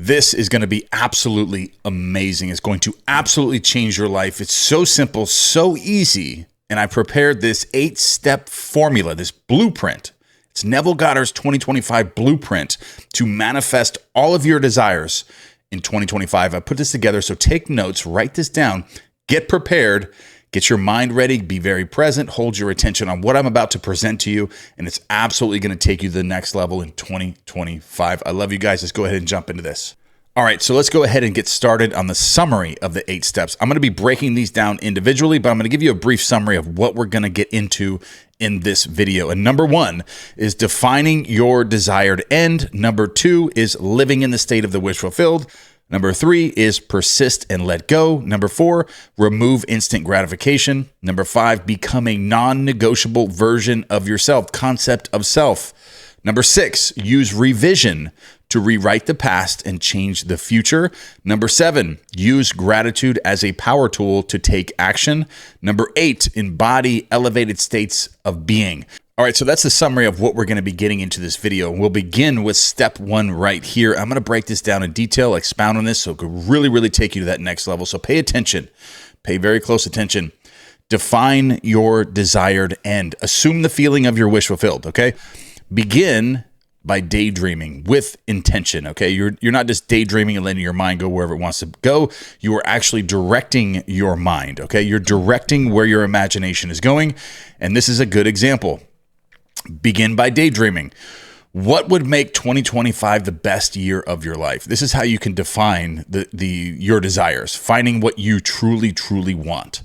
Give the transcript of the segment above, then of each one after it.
This is going to be absolutely amazing. It's going to absolutely change your life. It's so simple, so easy. And I prepared this 8-step formula, this blueprint. It's Neville Goddard's 2025 blueprint to manifest all of your desires in 2025. I put this together, so take notes, write this down, get prepared, get your mind ready, be very present, hold your attention on what I'm about to present to you, and it's absolutely going to take you to the next level in 2025. I love you guys. Let's go ahead and jump into this. All right, so let's go ahead and get started on the summary of the 8 steps. I'm going to be breaking these down individually, but I'm going to give you a brief summary of what we're going to get into in this video. And number 1 is defining your desired end. Number 2 is living in the state of the wish fulfilled. Number 3 is persist and let go. Number 4, remove instant gratification. Number 5, become a non-negotiable version of yourself, concept of self. Number 6, use revision to rewrite the past and change the future. Number 7, use gratitude as a power tool to take action. Number 8, embody elevated states of being. All right, so that's the summary of what we're going to be getting into this video. We'll begin with step 1 right here. I'm going to break this down in detail, expound on this, so it could really take you to that next level. So pay attention, pay very close attention. Define your desired end. Assume the feeling of your wish fulfilled, okay? Begin by daydreaming with intention, okay? You're not just daydreaming and letting your mind go wherever it wants to go. You are actually directing your mind, okay? You're directing where your imagination is going, and this is a good example. Begin by daydreaming. What would make 2025 the best year of your life? This is how you can define your desires, finding what you truly want.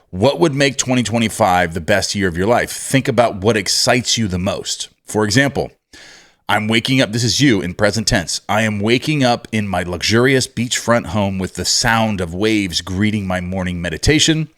What would make 2025 the best year of your life? Think about what excites you the most. For example, I'm waking up, this is you in present tense. I am waking up in my luxurious beachfront home with the sound of waves greeting my morning meditation.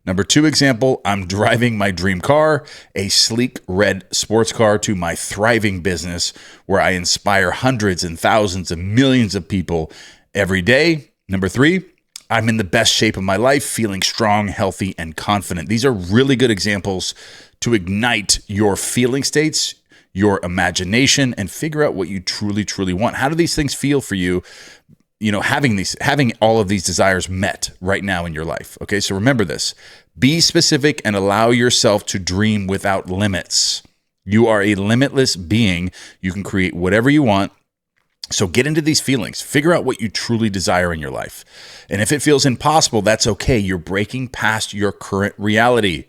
Number 2 example, I'm driving my dream car, a sleek red sports car, to my thriving business where I inspire hundreds and thousands of millions of people every day. Number 3, I'm in the best shape of my life, feeling strong, healthy, and confident. These are really good examples to ignite your feeling states, your imagination, and figure out what you truly want. How do these things feel for you? You know, having all of these desires met right now in your life. Okay, so remember this. Be specific and allow yourself to dream without limits. You are a limitless being. You can create whatever you want. So get into these feelings. Figure out what you truly desire in your life. And if it feels impossible, that's okay. You're breaking past your current reality.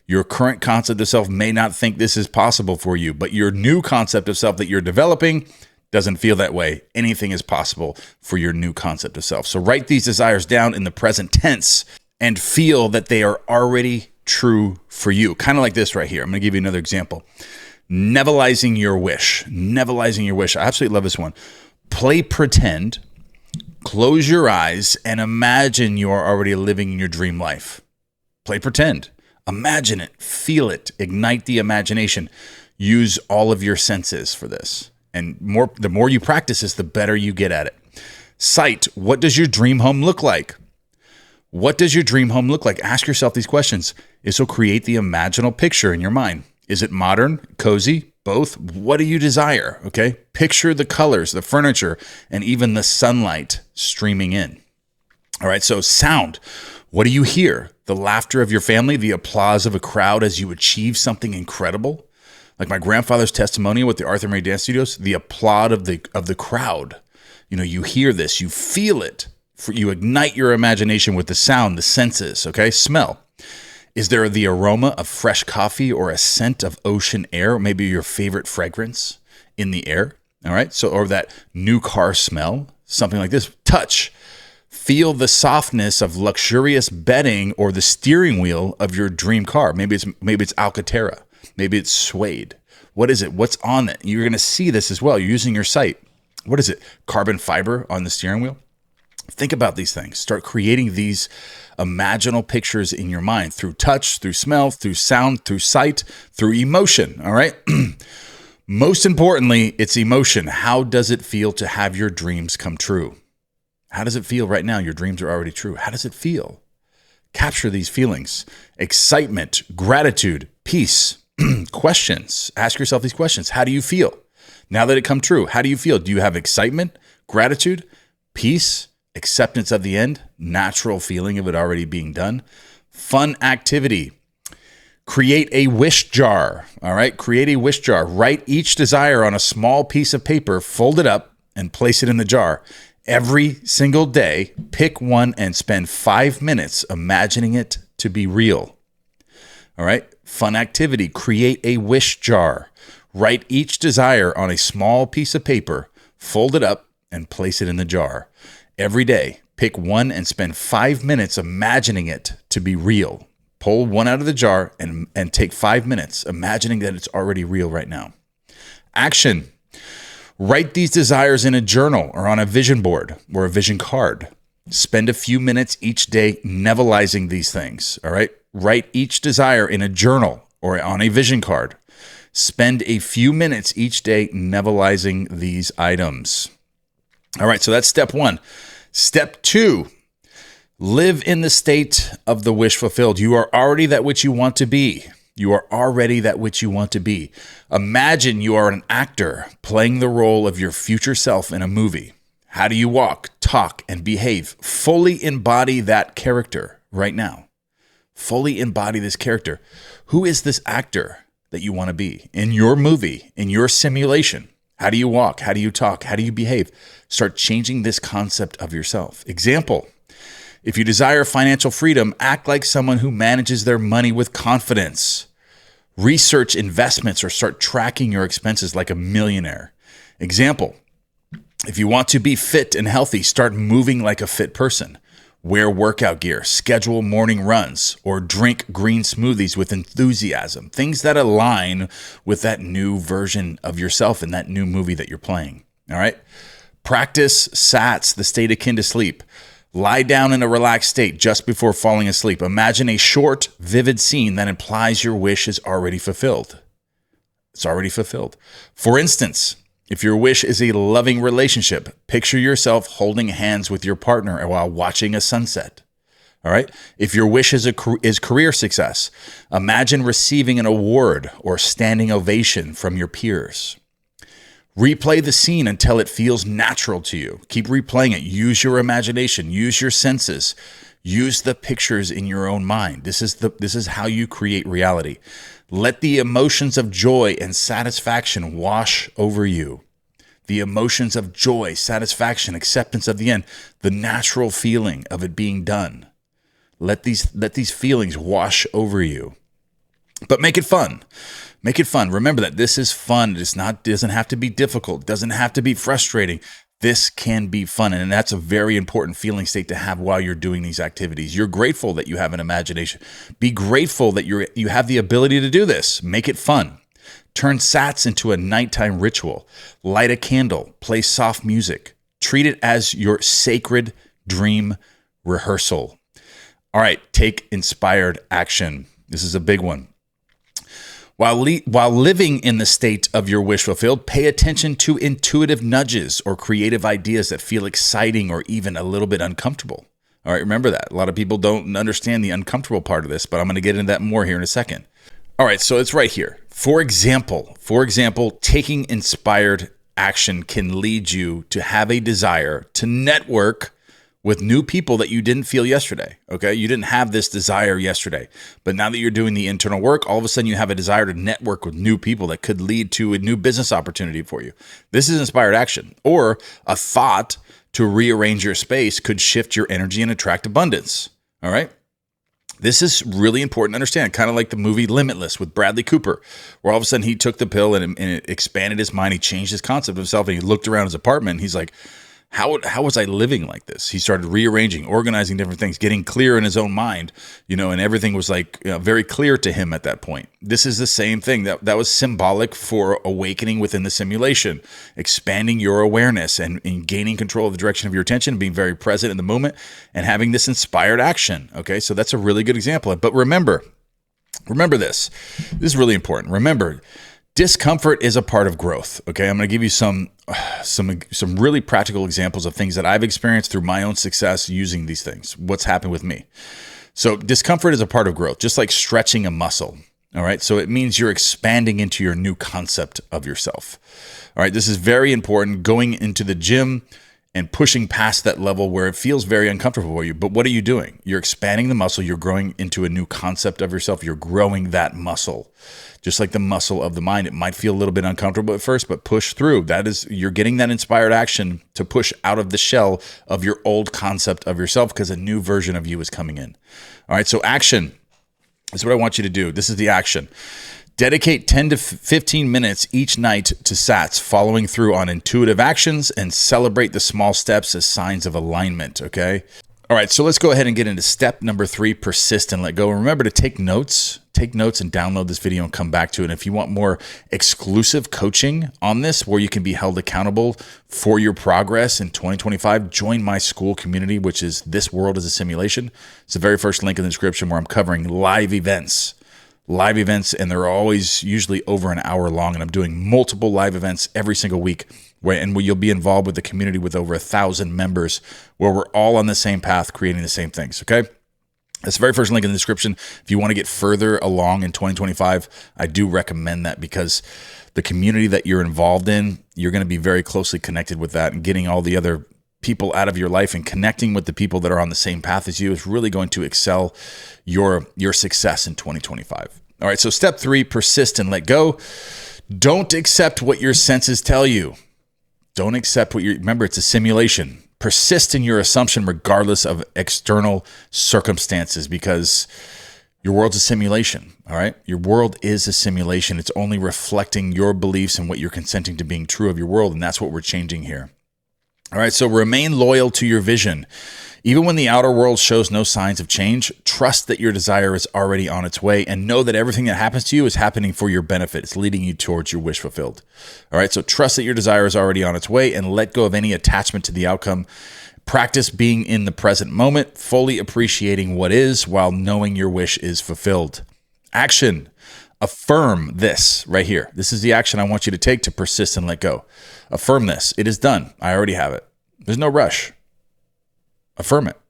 Your current concept of self may not think this is possible for you, but your new concept of self that you're developing doesn't feel that way. Anything is possible for your new concept of self. So write these desires down in the present tense and feel that they are already true for you. Kind of like this right here. I'm going to give you another example. Nevilleizing your wish. Nevilleizing your wish. I absolutely love this one. Play pretend, close your eyes, and imagine you are already living in your dream life. Play pretend. Imagine it. Feel it. Ignite the imagination. Use all of your senses for this. And the more you practice this, the better you get at it. Sight. What does your dream home look like? What does your dream home look like? Ask yourself these questions. This will create the imaginal picture in your mind. Is it modern, cozy, both? What do you desire? Okay. Picture the colors, the furniture, and even the sunlight streaming in. All right. So sound. What do you hear? The laughter of your family, the applause of a crowd as you achieve something incredible. Like my grandfather's testimonial with the Arthur Murray Dance Studios, the applaud of the crowd. You know, you hear this, you feel it. You ignite your imagination with the sound, the senses, okay? Smell. Is there the aroma of fresh coffee or a scent of ocean air, or maybe your favorite fragrance in the air? All right, so or that new car smell, something like this. Touch. Feel the softness of luxurious bedding or the steering wheel of your dream car. Maybe it's Alcantara. Maybe it's suede. What is it? What's on it? You're going to see this as well. You're using your sight. What is it? Carbon fiber on the steering wheel? Think about these things. Start creating these imaginal pictures in your mind through touch, through smell, through sound, through sight, through emotion. All right. Most importantly, it's emotion. How does it feel to have your dreams come true? How does it feel right now? Your dreams are already true. How does it feel? Capture these feelings. Excitement, gratitude, peace, questions. Ask yourself these questions. How do you feel? Now that it come true, how do you feel? Do you have excitement, gratitude, Peace, acceptance of the end, natural feeling of it already being done. Fun activity. Create a wish jar. All right. Create a wish jar. Write each desire on a small piece of paper, fold it up, and place it in the jar. Every single day, pick one and spend 5 minutes imagining it to be real. All right. Fun activity. Create a wish jar. Write each desire on a small piece of paper, fold it up, and place it in the jar. Every day, pick one and spend 5 minutes imagining it to be real. Pull one out of the jar and take 5 minutes imagining that it's already real right now. Action. Write these desires in a journal or on a vision board or a vision card. Spend a few minutes each day Nevilleizing these things. All right. Write each desire in a journal or on a vision card. Spend a few minutes each day Nevilleizing these items. All right, so that's step one. Step two, live in the state of the wish fulfilled. You are already that which you want to be. You are already that which you want to be. Imagine you are an actor playing the role of your future self in a movie. How do you walk, talk, and behave? Fully embody that character right now. Fully embody this character. Who is this actor that you want to be in your movie, in your simulation? How do you walk? How do you talk? How do you behave? Start changing this concept of yourself. Example, if you desire financial freedom, act like someone who manages their money with confidence. Research investments or start tracking your expenses like a millionaire. Example, if you want to be fit and healthy, start moving like a fit person. Wear workout gear, schedule morning runs, or drink green smoothies with enthusiasm. Things that align with that new version of yourself in that new movie that you're playing. All right? Practice SATs, the state akin to sleep. Lie down in a relaxed state just before falling asleep. Imagine a short, vivid scene that implies your wish is already fulfilled. It's already fulfilled. For instance, if your wish is a loving relationship, picture yourself holding hands with your partner while watching a sunset. All right. If your wish is career success, imagine receiving an award or standing ovation from your peers. Replay the scene until it feels natural to you. Keep replaying it. Use your imagination. Use your senses. Use the pictures in your own mind. This is how you create reality. Let the emotions of joy and satisfaction wash over you. The emotions of joy, satisfaction, acceptance of the end, the natural feeling of it being done. Let these feelings wash over you. But make it fun. Make it fun. Remember that this is fun. Doesn't have to be difficult. Doesn't have to be frustrating. This can be fun, and that's a very important feeling state to have while you're doing these activities. You're grateful that you have an imagination. Be grateful that you have the ability to do this. Make it fun. Turn SATs into a nighttime ritual. Light a candle. Play soft music. Treat it as your sacred dream rehearsal. All right, take inspired action. This is a big one. While living in the state of your wish fulfilled, pay attention to intuitive nudges or creative ideas that feel exciting or even a little bit uncomfortable. All right, remember that. A lot of people don't understand the uncomfortable part of this, but I'm going to get into that more here in a second. All right, so it's right here. For example, taking inspired action can lead you to have a desire to network with new people that you didn't feel yesterday, okay? You didn't have this desire yesterday, but now that you're doing the internal work, all of a sudden you have a desire to network with new people that could lead to a new business opportunity for you. This is inspired action. Or a thought to rearrange your space could shift your energy and attract abundance, all right? This is really important to understand, kind of like the movie Limitless with Bradley Cooper, where all of a sudden he took the pill and it expanded his mind. He changed his concept of himself, and he looked around his apartment and he's like, How was I living like this? He started rearranging, organizing different things, getting clear in his own mind, and everything was very clear to him at that point. This is the same thing that was symbolic for awakening within the simulation, expanding your awareness and gaining control of the direction of your attention, being very present in the moment and having this inspired action. Okay, so that's a really good example. But remember this. This is really important. Remember, discomfort is a part of growth. Okay, I'm going to give you some really practical examples of things that I've experienced through my own success using these things. What's happened with me? So discomfort is a part of growth, just like stretching a muscle. All right, so it means you're expanding into your new concept of yourself. All right, this is very important. Going into the gym and pushing past that level where it feels very uncomfortable for you. But what are you doing? You're expanding the muscle. You're growing into a new concept of yourself. You're growing that muscle. Just like the muscle of the mind, it might feel a little bit uncomfortable at first, but push through. You're getting that inspired action to push out of the shell of your old concept of yourself because a new version of you is coming in. All right, so action is what I want you to do. This is the action. Dedicate 10 to 15 minutes each night to SATs, following through on intuitive actions, and celebrate the small steps as signs of alignment, okay? All right, so let's go ahead and get into step number 3, persist and let go. And remember to take notes and download this video and come back to it. And if you want more exclusive coaching on this, where you can be held accountable for your progress in 2025, join my school community, which is This World is a Simulation. It's the very first link in the description, where I'm covering live events, and they're always usually over an hour long. And I'm doing multiple live events every single week, where you'll be involved with the community with over 1,000 members, where we're all on the same path, creating the same things. Okay. That's the very first link in the description. If you want to get further along in 2025, I do recommend that, because the community that you're involved in, you're going to be very closely connected with that, and getting all the other people out of your life and connecting with the people that are on the same path as you is really going to excel your success in 2025. All right, so step 3, persist and let go. Don't accept what your senses tell you. Don't accept remember, it's a simulation. Persist in your assumption regardless of external circumstances, because your world's a simulation, all right? Your world is a simulation. It's only reflecting your beliefs and what you're consenting to being true of your world, and that's what we're changing here. All right, so remain loyal to your vision. Even when the outer world shows no signs of change, trust that your desire is already on its way, and know that everything that happens to you is happening for your benefit. It's leading you towards your wish fulfilled. All right, so trust that your desire is already on its way, and let go of any attachment to the outcome. Practice being in the present moment, fully appreciating what is while knowing your wish is fulfilled. Action. Affirm this right here. This is the action I want you to take to persist and let go. Affirm this. It is done. I already have it. There's no rush. Affirm it.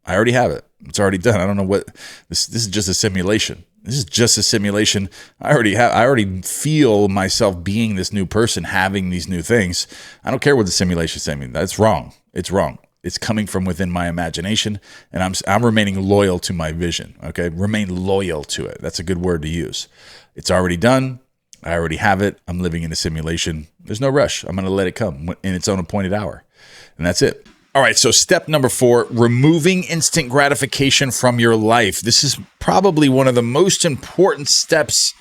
I already have it. It's already done. I don't know what this is. Just a simulation. This is just a simulation. I already feel myself being this new person, having these new things. I don't care what the simulation is saying. That's wrong. It's wrong. It's coming from within my imagination, and I'm remaining loyal to my vision. Okay, remain loyal to it. That's a good word to use. It's already done. I already have it. I'm living in a simulation. There's no rush. I'm going to let it come in its own appointed hour, and that's it. All right, so step number 4, removing instant gratification from your life. This is probably one of the most important steps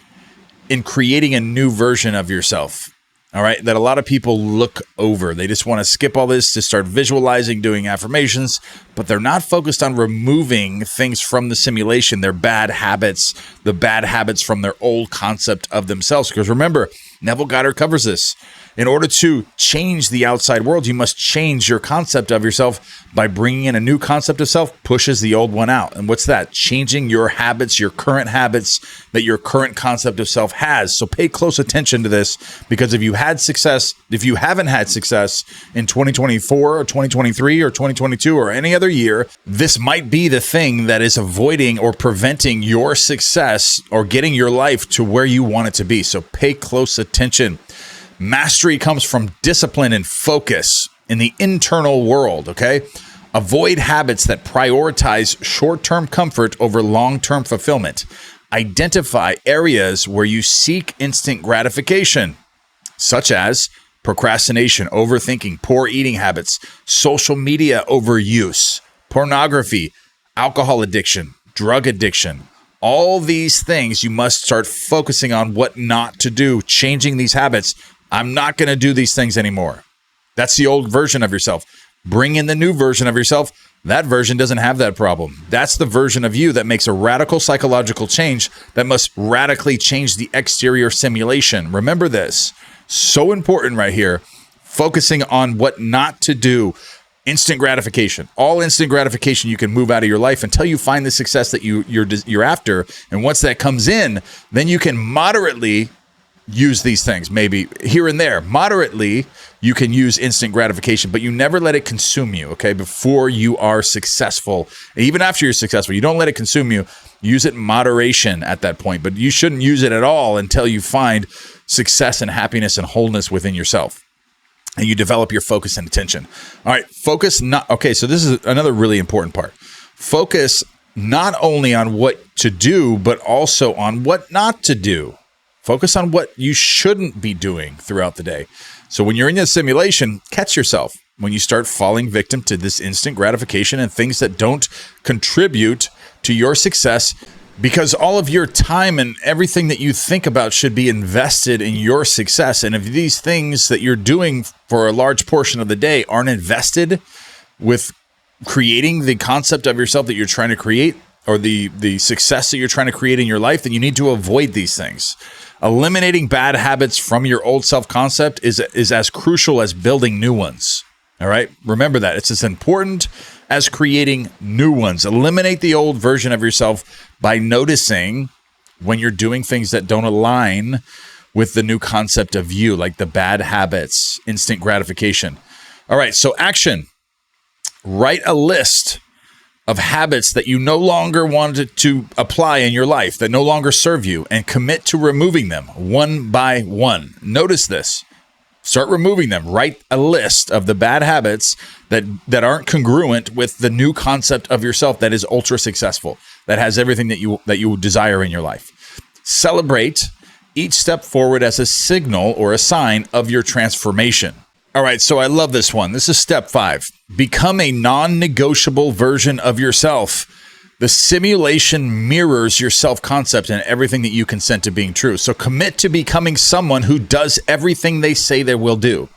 in creating a new version of yourself. All right, that a lot of people look over. They just want to skip all this to start visualizing, doing affirmations, but they're not focused on removing things from the simulation, their bad habits, the bad habits from their old concept of themselves. Because remember, Neville Goddard covers this. In order to change the outside world, you must change your concept of yourself. By bringing in a new concept of self, pushes the old one out. And what's that? Changing your habits, your current habits that your current concept of self has. So pay close attention to this, because if you haven't had success in 2024 or 2023 or 2022 or any other year, this might be the thing that is avoiding or preventing your success or getting your life to where you want it to be. So pay close attention. Mastery comes from discipline and focus in the internal world, okay? Avoid habits that prioritize short-term comfort over long-term fulfillment. Identify areas where you seek instant gratification, such as procrastination, overthinking, poor eating habits, social media overuse, pornography, alcohol addiction, drug addiction. All these things you must start focusing on what not to do, changing these habits. I'm not going to do these things anymore. That's the old version of yourself. Bring in the new version of yourself. That version doesn't have that problem. That's the version of you that makes a radical psychological change that must radically change the exterior simulation. Remember this. So important right here. Focusing on what not to do. Instant gratification. All instant gratification you can move out of your life until you find the success that you're after. And once that comes in, then you can moderately use these things, maybe here and there. Moderately, you can use instant gratification, but you never let it consume you, okay? Before you are successful, even after you're successful, you don't let it consume you. Use it in moderation at that point, but you shouldn't use it at all until you find success and happiness and wholeness within yourself. and you develop your focus and attention. All right, so this is another really important part. Focus not only on what to do, but also on what not to do. Focus on what you shouldn't be doing throughout the day. So when you're in a simulation, catch yourself when you start falling victim to this instant gratification and things that don't contribute to your success, because all of your time and everything that you think about should be invested in your success. And if these things that you're doing for a large portion of the day aren't invested with creating the concept of yourself that you're trying to create, or the success that you're trying to create in your life, then you need to avoid these things. Eliminating bad habits from your old self-concept is as crucial as building new ones. All right? Remember that. It's as important as creating new ones. Eliminate the old version of yourself by noticing when you're doing things that don't align with the new concept of you, like the bad habits, instant gratification. All right, so action. Write a list of habits that you no longer wanted to apply in your life, that no longer serve you, and commit to removing them one by one. Notice this. Start removing them. Write a list of the bad habits that aren't congruent with the new concept of yourself that is ultra successful, that has everything that you desire in your life. Celebrate each step forward as a signal or a sign of your transformation. All right, so I love this one. This is step 5. Become a non-negotiable version of yourself. The simulation mirrors your self-concept and everything that you consent to being true. So commit to becoming someone who does everything they say they will do.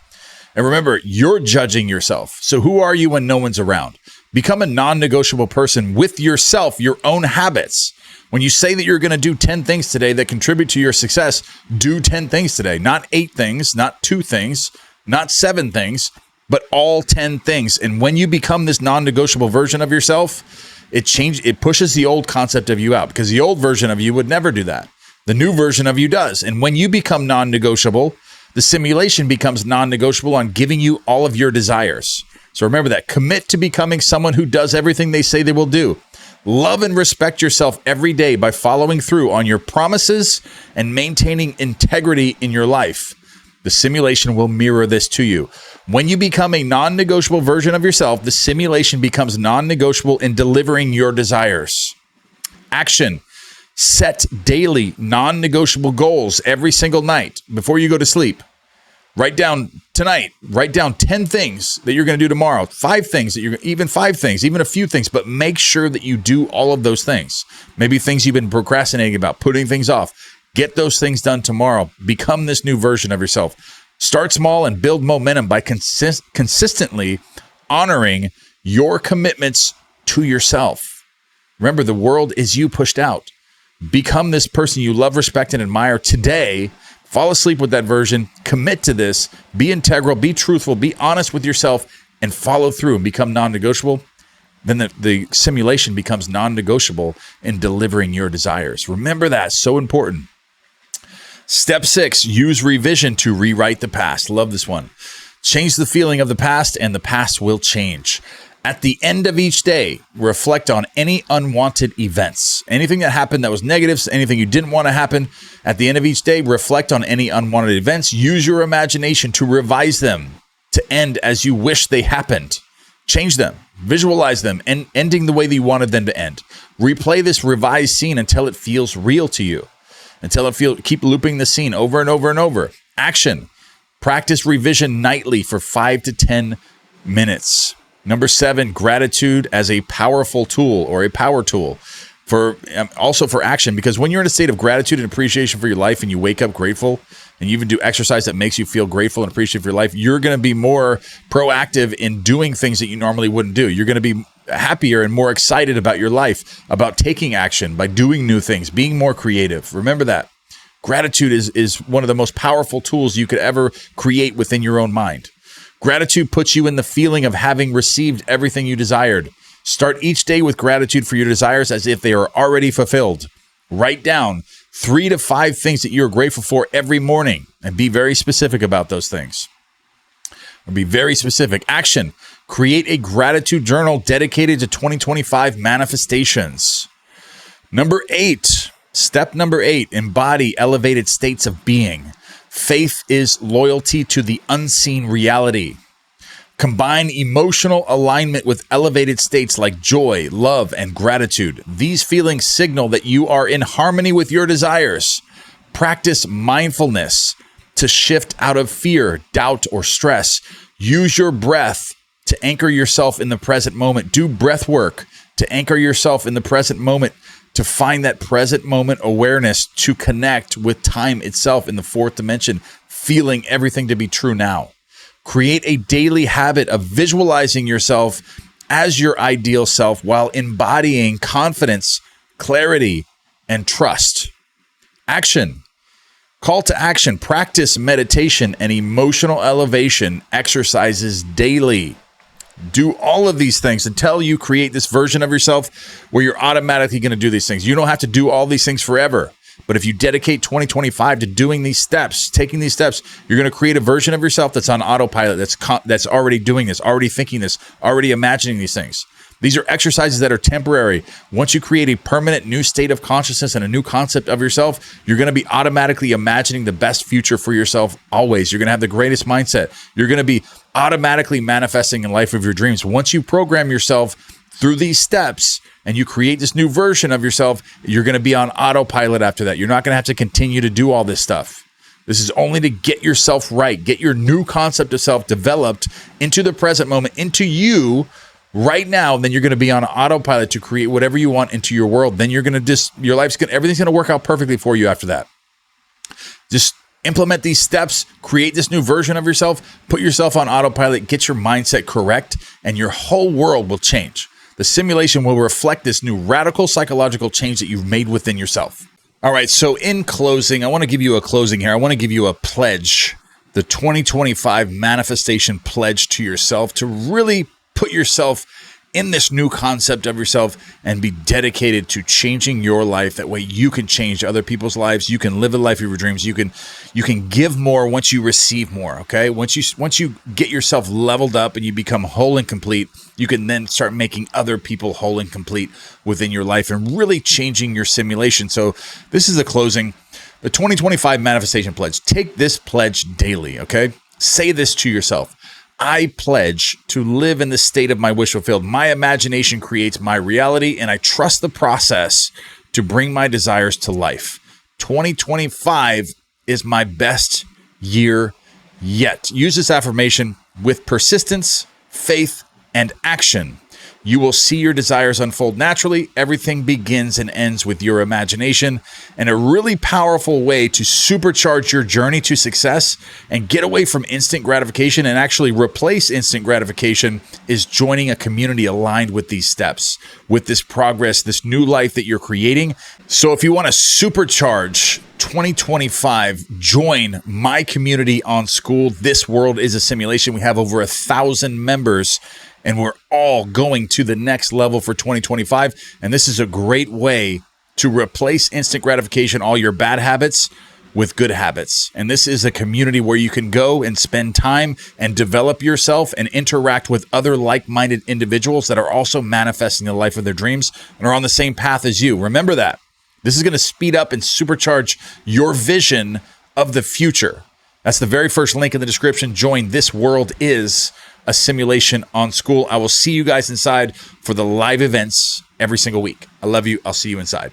And remember, you're judging yourself. So who are you when no one's around? Become a non-negotiable person with yourself, your own habits. When you say that you're going to do 10 things today that contribute to your success, do 10 things today. Not 8 things, not 2 things, not 7 things, but all 10 things. And when you become this non-negotiable version of yourself, it pushes the old concept of you out, because the old version of you would never do that. The new version of you does. And when you become non-negotiable, the simulation becomes non-negotiable on giving you all of your desires. So remember that. Commit to becoming someone who does everything they say they will do. Love and respect yourself every day by following through on your promises and maintaining integrity in your life. The simulation will mirror this to you. When you become a non-negotiable version of yourself, the simulation becomes non-negotiable in delivering your desires. Action. Set daily non-negotiable goals every single night before you go to sleep. Write down 10 things that you're going to do tomorrow, 5 things, even a few things, but make sure that you do all of those things. Maybe things you've been procrastinating about, putting things off. Get those things done tomorrow. Become this new version of yourself. Start small and build momentum by consistently honoring your commitments to yourself. Remember, the world is you pushed out. Become this person you love, respect, and admire today. Fall asleep with that version. Commit to this. Be integral. Be truthful. Be honest with yourself and follow through and become non-negotiable. Then the simulation becomes non-negotiable in delivering your desires. Remember that. So important. Step 6, use revision to rewrite the past. Love this one. Change the feeling of the past and the past will change. At the end of each day, reflect on any unwanted events. Anything that happened that was negative, anything you didn't want to happen. At the end of each day, reflect on any unwanted events. Use your imagination to revise them to end as you wish they happened. Change them, visualize them, and ending the way that you wanted them to end. Replay this revised scene until it feels real to you. Keep looping the scene over and over and over. Action. Practice revision nightly for 5 to 10 minutes. Number 7, gratitude as a powerful tool or a power tool also for action, because when you're in a state of gratitude and appreciation for your life and you wake up grateful and you even do exercise that makes you feel grateful and appreciative for your life, you're going to be more proactive in doing things that you normally wouldn't do. You're going to be happier and more excited about your life, about taking action, by doing new things, being more creative. Remember that. Gratitude is one of the most powerful tools you could ever create within your own mind. Gratitude puts you in the feeling of having received everything you desired. Start each day with gratitude for your desires as if they are already fulfilled. Write down 3 to 5 things that you're grateful for every morning and be very specific about those things. Or be very specific. Action. Create a gratitude journal dedicated to 2025 manifestations. Number 8. Step number 8. Embody elevated states of being. Faith is loyalty to the unseen reality. Combine emotional alignment with elevated states like joy, love, and gratitude. These feelings signal that you are in harmony with your desires. Practice mindfulness to shift out of fear, doubt, or stress. Use your breath to anchor yourself in the present moment. Do breath work to anchor yourself in the present moment, to find that present moment awareness, to connect with time itself in the fourth dimension, feeling everything to be true now. Create a daily habit of visualizing yourself as your ideal self while embodying confidence, clarity, and trust. Action. Call to action. Practice meditation and emotional elevation exercises daily. Do all of these things until you create this version of yourself where you're automatically going to do these things. You don't have to do all these things forever. But if you dedicate 2025 to doing these steps, taking these steps, you're going to create a version of yourself that's on autopilot, that's already doing this, already thinking this, already imagining these things. These are exercises that are temporary. Once you create a permanent new state of consciousness and a new concept of yourself, you're going to be automatically imagining the best future for yourself always. You're going to have the greatest mindset. You're going to be automatically manifesting in life of your dreams. Once you program yourself through these steps and you create this new version of yourself, you're going to be on autopilot after that. You're not going to have to continue to do all this stuff. This is only to get yourself right, get your new concept of self developed into the present moment, into you right now. Then you're going to be on autopilot to create whatever you want into your world. Then you're going to everything's going to work out perfectly for you after that. Just implement these steps, create this new version of yourself, put yourself on autopilot, get your mindset correct, and your whole world will change. The simulation will reflect this new radical psychological change that you've made within yourself. All right, so in closing, I want to give you a closing here. I want to give you a pledge, the 2025 manifestation pledge to yourself, to really put yourself in this new concept of yourself and be dedicated to changing your life. That way you can change other people's lives. You can live the life of your dreams. You can give more once you receive more, okay? Once you get yourself leveled up and you become whole and complete, you can then start making other people whole and complete within your life and really changing your simulation. So this is a closing. The 2025 manifestation pledge. Take this pledge daily, okay? Say this to yourself. I pledge to live in the state of my wish fulfilled. My imagination creates my reality, and I trust the process to bring my desires to life. 2025 is my best year yet. Use this affirmation with persistence, faith, and action. You will see your desires unfold naturally. Everything begins and ends with your imagination. And a really powerful way to supercharge your journey to success and get away from instant gratification and actually replace instant gratification is joining a community aligned with these steps, with this progress, this new life that you're creating. So if you want to supercharge 2025, join my community on School. This world is a simulation. We have over 1,000 members, and we're all going to the next level for 2025. And this is a great way to replace instant gratification, all your bad habits, with good habits. And this is a community where you can go and spend time and develop yourself and interact with other like-minded individuals that are also manifesting the life of their dreams and are on the same path as you. Remember that. This is going to speed up and supercharge your vision of the future. That's the very first link in the description. Join This World is a Simulation on School. I will see you guys inside for the live events every single week. I love you. I'll see you inside.